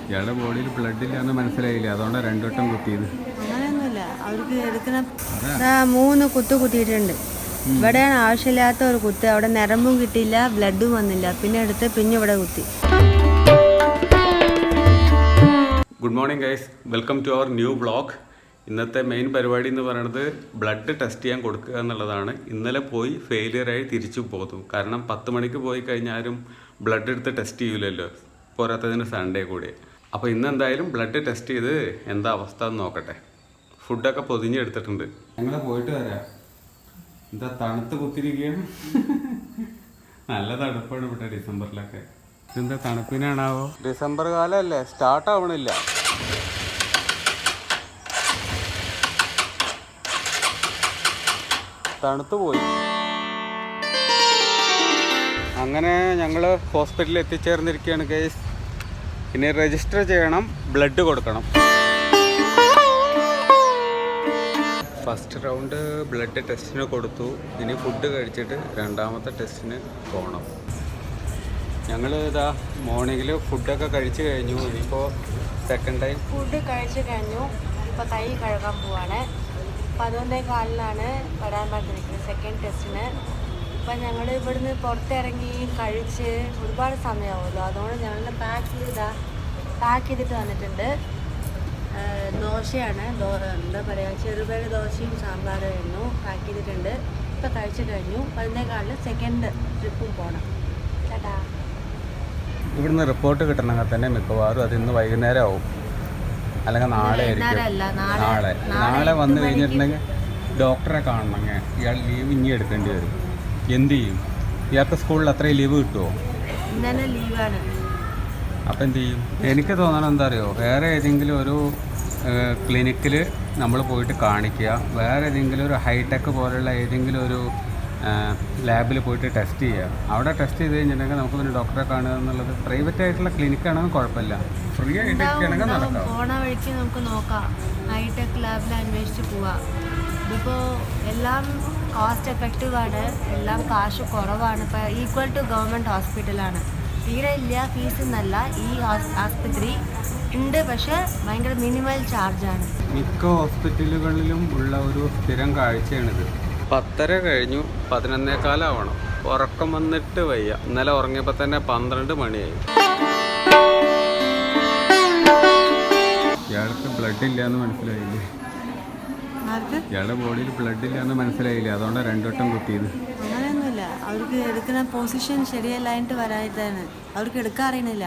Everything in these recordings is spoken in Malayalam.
ഇയാളുടെ ബോഡിയിൽ ബ്ലഡ് ഇല്ലാന്ന് മനസ്സിലായില്ല, അതുകൊണ്ടാണ് 2 വട്ടം കുത്തിയത്. അങ്ങനെയൊന്നുമില്ല, അവർക്ക് എടുക്കുന്ന 3 കുത്ത് കുത്തിയിട്ടുണ്ട്. ഇവിടെയാണ് ആവശ്യമില്ലാത്ത ഒരു കുത്ത്, അവിടെ നരമ്പും കിട്ടിയില്ല, ബ്ലഡും വന്നില്ല, പിന്നെ എടുത്ത് പിന്നെ ഇവിടെ കുത്തി. Good morning guys, welcome to our new vlog. ഇന്നത്തെ മെയിൻ പരിപാടി എന്ന് പറയുന്നത് ബ്ലഡ് ടെസ്റ്റ് ചെയ്യാൻ കൊടുക്കുക എന്നുള്ളതാണ്. ഇന്നലെ പോയി ഫെയിലിയറായി തിരിച്ചു പോന്നു. കാരണം 10 മണിക്ക് പോയി കഴിഞ്ഞാലും ബ്ലഡ് എടുത്ത് ടെസ്റ്റ് ചെയ്യൂലല്ലോ, പോരാത്തതിന് സൺഡേ കൂടി. അപ്പോൾ ഇന്ന് എന്തായാലും ബ്ലഡ് ടെസ്റ്റ് ചെയ്ത് എന്താ അവസ്ഥ എന്ന് നോക്കട്ടെ. ഫുഡൊക്കെ പൊതിഞ്ഞെടുത്തിട്ടുണ്ട്. ഞങ്ങൾ പോയിട്ട് വരാം. എന്താ തണുത്ത് കുത്തിരിക്കുകയാണ്. നല്ല തണുപ്പാണ് ഇവിടെ ഡിസംബറിലൊക്കെ. ഇതെന്താ തണുപ്പിനാണാവോ? ഡിസംബർ കാലമല്ലേ, സ്റ്റാർട്ട് ആവണില്ല. തണുത്തു പോയി. അങ്ങനെ ഞങ്ങൾ ഹോസ്പിറ്റലിൽ എത്തിച്ചേർന്നിരിക്കുകയാണ് ഗൈസ്. ഇനി രജിസ്റ്റർ ചെയ്യണം, ബ്ലഡ് കൊടുക്കണം. ഫസ്റ്റ് റൗണ്ട് ബ്ലഡ് ടെസ്റ്റിന് കൊടുത്തു. ഇനി ഫുഡ് കഴിച്ചിട്ട് രണ്ടാമത്തെ ടെസ്റ്റിന് പോകണം. ഞങ്ങൾ ഇതാ മോർണിംഗിൽ ഫുഡൊക്കെ കഴിച്ച് കഴിഞ്ഞു. ഇനിയിപ്പോൾ സെക്കൻഡ് ടൈം ഫുഡ് കഴിച്ച് കഴിഞ്ഞു. ഇപ്പോൾ കൈ കഴുകാൻ പോവാണ്. 11:15 വരാൻ പറഞ്ഞിരിക്കുന്നത് സെക്കൻഡ് ടെസ്റ്റിന്. ഇപ്പം ഞങ്ങൾ ഇവിടുന്ന് പുറത്തിറങ്ങി കഴിച്ച് ഒരുപാട് സമയമാവുമല്ലോ, അതുകൊണ്ട് ഞങ്ങൾ പാക്ക് ചെയ്തിട്ട് വന്നിട്ടുണ്ട്. ദോശയാണ്, എന്താ പറയുക, ചെറുപയർ ദോശയും സാമ്പാറായിരുന്നു. പാക്ക് ചെയ്തിട്ടുണ്ട്. ഇപ്പം കഴിച്ച് കഴിഞ്ഞു. 11:15 സെക്കൻഡ് ട്രിപ്പും പോകണം. ചേട്ടാ, ഇവിടുന്ന് റിപ്പോർട്ട് കിട്ടണമെങ്കിൽ തന്നെ മിക്കവാറും അത് ഇന്ന് വൈകുന്നേരം ആവും, അല്ലെങ്കിൽ നാളെ ആയിരിക്കും. നാളെ വന്നു കഴിഞ്ഞിട്ടുണ്ടെങ്കിൽ ഡോക്ടറെ കാണണമെങ്കിൽ ഇയാൾ ലീവ് ഇനി എടുക്കേണ്ടി വരും. എന്ത് ചെയ്യും? ഇയാൾക്ക് സ്കൂളിൽ അത്രയും ലീവ് കിട്ടുമോ? ലീവാണ്. അപ്പം എന്ത് ചെയ്യും? എനിക്ക് തോന്നണം എന്താ അറിയോ, വേറെ ഏതെങ്കിലും ഒരു ക്ലിനിക്കിൽ നമ്മൾ പോയിട്ട് കാണിക്കുക. വേറെ ഏതെങ്കിലും ഒരു ഹൈടെക് പോലുള്ള ഏതെങ്കിലും ഒരു ലാബിൽ പോയിട്ട് ടെസ്റ്റ് ചെയ്യുക. അവിടെ ടെസ്റ്റ് ചെയ്ത് കഴിഞ്ഞിട്ടുണ്ടെങ്കിൽ നമുക്ക് പിന്നെ ഡോക്ടറെ കാണുക എന്നുള്ളത് പ്രൈവറ്റ് ആയിട്ടുള്ള ക്ലിനിക്കാണെങ്കിൽ കുഴപ്പമില്ല. ഫ്രീ ആയിട്ടൊക്കെയാണെങ്കിൽ നടക്കാം. പോണ വഴിക്ക് നമുക്ക് നോക്കാം, ഹൈടെക് ലാബിൽ അന്വേഷിച്ച് പോവാം. ഇതിപ്പോൾ എല്ലാം കോസ്റ്റ് എഫക്റ്റീവാണ്, എല്ലാം കാശ് കുറവാണ്. ഇപ്പോൾ ഈക്വൽ ടു ഗവൺമെൻറ് ഹോസ്പിറ്റലാണ്. തീരെ ഇല്ല, ഫീസ് എന്നല്ല. ഈ ആസ്പത്രി ഉണ്ട്, പക്ഷേ ഭയങ്കര മിനിമൽ ചാർജാണ്. മിക്ക ഹോസ്പിറ്റലുകളിലും ഉള്ള ഒരു സ്ഥിരം കാഴ്ചയാണിത്. 10:30 കഴിഞ്ഞു, 11:15 ആവണം. ഉറക്കം വന്നിട്ട് വയ്യ. ഇന്നലെ ഉറങ്ങിയപ്പോൾ തന്നെ 12 മണിയായി. ഇയാൾക്ക് ബ്ലഡ് ഇല്ല എന്ന് മനസ്സിലായില്ലേ? ഇയാളുടെ ബോഡിയിൽ ബ്ലഡ് ഇല്ല എന്ന് മനസ്സിലായില്ലേ, അതുകൊണ്ടാണ് 2 വട്ടം കുത്തിയത്. അങ്ങനെയൊന്നുമില്ല, അവർക്ക് എടുക്കുന്ന പൊസിഷൻ ശരിയല്ലായിട്ട് വരായിട്ടാണ്. അവർക്ക് എടുക്കാൻ അറിയണില്ല.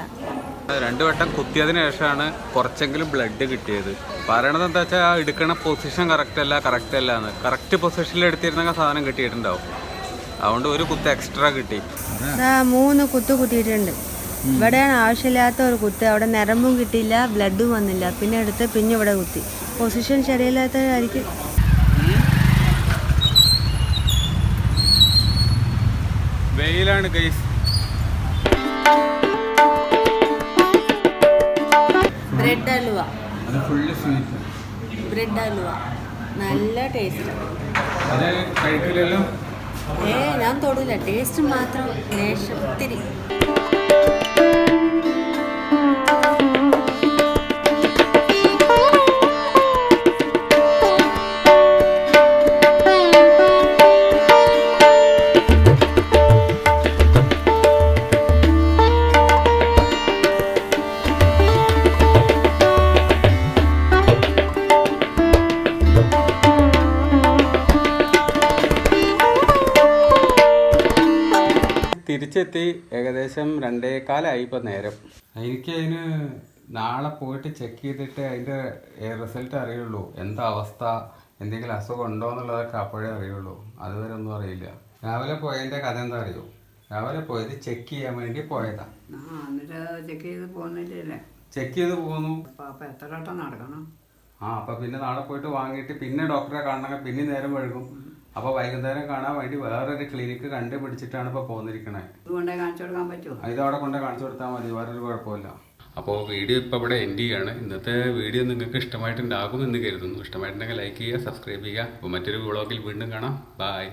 2 വട്ടം കുത്തിയതിന് ശേഷമാണ് കുറച്ചെങ്കിലും ബ്ലഡ് കിട്ടിയത്. പറയണത് എന്താ വെച്ചാൽ, ആ എടുക്കണ പൊസിഷൻ കറക്റ്റ് അല്ല എന്ന്. കറക്റ്റ് പൊസിഷനിൽ എടുത്തിരുന്നെങ്കിൽ സാധനം കിട്ടിയിട്ടുണ്ടാവും. അതുകൊണ്ട് ഒരു കുത്ത് എക്സ്ട്രാ കിട്ടി. 3 കുത്ത് കുത്തിയിട്ടുണ്ട്. ഇവിടെയാണ് ആവശ്യമില്ലാത്ത ഒരു കുത്ത്, അവിടെ നരമ്പും കിട്ടിയില്ല, ബ്ലഡും വന്നില്ല, പിന്നെ എടുത്ത് പിന്നെ ഇവിടെ കുത്തി. പൊസിഷൻ ശരിയല്ലാത്തതായിരിക്കും. വെയിലാണ് guys. Bread halwa, full sweet bread halwa, നല്ല ടേസ്റ്റ്. അത് കഴിക്കില്ലല്ലോ. ഞാൻ തൊടില്ല, ടേസ്റ്റ് മാത്രം ലേശം ഇത്തിരി. തിരിച്ചെത്തി. ഏകദേശം 2:15 ഇപ്പോൾ നേരം. എനിക്കതിന് നാളെ പോയിട്ട് ചെക്ക് ചെയ്തിട്ട് അതിൻ്റെ റിസൾട്ട് അറിയുള്ളൂ. എന്താ അവസ്ഥ, എന്തെങ്കിലും അസുഖം ഉണ്ടോ എന്നുള്ളതൊക്കെ അപ്പോഴേ അറിയുള്ളൂ. അതുവരെ ഒന്നും അറിയില്ല. രാവിലെ പോയതിൻ്റെ കഥ എന്താ അറിയോ? രാവിലെ പോയത് ചെക്ക് ചെയ്യാൻ വേണ്ടി പോയതാ. ചെക്ക് ചെയ്ത് പോന്നു. എത്ര വട്ടം നടക്കണം? അപ്പം പിന്നെ നാളെ പോയിട്ട് വാങ്ങിയിട്ട് പിന്നെ ഡോക്ടറെ കാണണമെങ്കിൽ പിന്നെ നേരം വഴുകും. അപ്പോൾ വൈകുന്നേരം കാണാൻ വേണ്ടി വേറൊരു ക്ലിനിക്ക് കണ്ടുപിടിച്ചിട്ടാണ് ഇപ്പോൾ പോന്നിരിക്കണേ. ഇതവിടെ കൊണ്ടേ കാണിച്ചു കൊടുത്താൽ മതി, വേറൊരു കുഴപ്പമില്ല. അപ്പോൾ വീഡിയോ ഇപ്പോൾ ഇവിടെ എൻഡ് ചെയ്യാണ്. ഇന്നത്തെ വീഡിയോ നിങ്ങൾക്ക് ഇഷ്ടമായിട്ടുണ്ടാകുമെന്ന് കരുതുന്നു. ഇഷ്ടമായിട്ടുണ്ടെങ്കിൽ ലൈക്ക് ചെയ്യുക, സബ്സ്ക്രൈബ് ചെയ്യുക. അപ്പോൾ മറ്റൊരു വ്ളോഗിൽ വീണ്ടും കാണാം. ബൈ.